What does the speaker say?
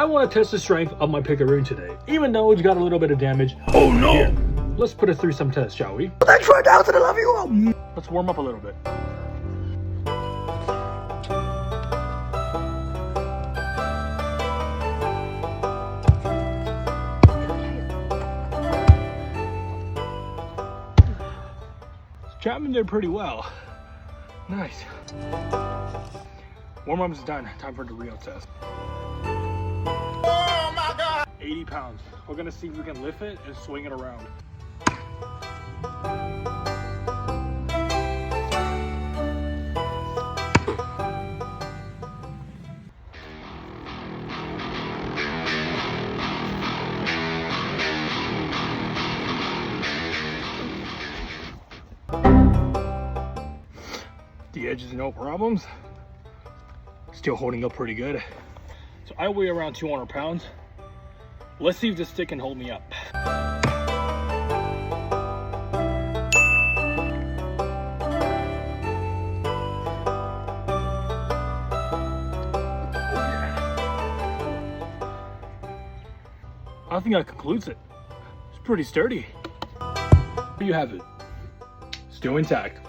want to test the strength of my Pickaroon today, even though it's got a little bit of damage. Oh no! Here, let's put it through some tests, shall we? Thanks for announcing I love you. Let's warm up a little bit. Chapman did pretty well. Nice. Warm-up is done. Time for the real test. Oh my God! 80 pounds. We're gonna see if we can lift it and swing it around. The edges, no problems. Still holding up pretty good. So I weigh around 200 pounds. Let's see if this stick can hold me up. I think that concludes it. It's pretty sturdy. There you have it. Still intact.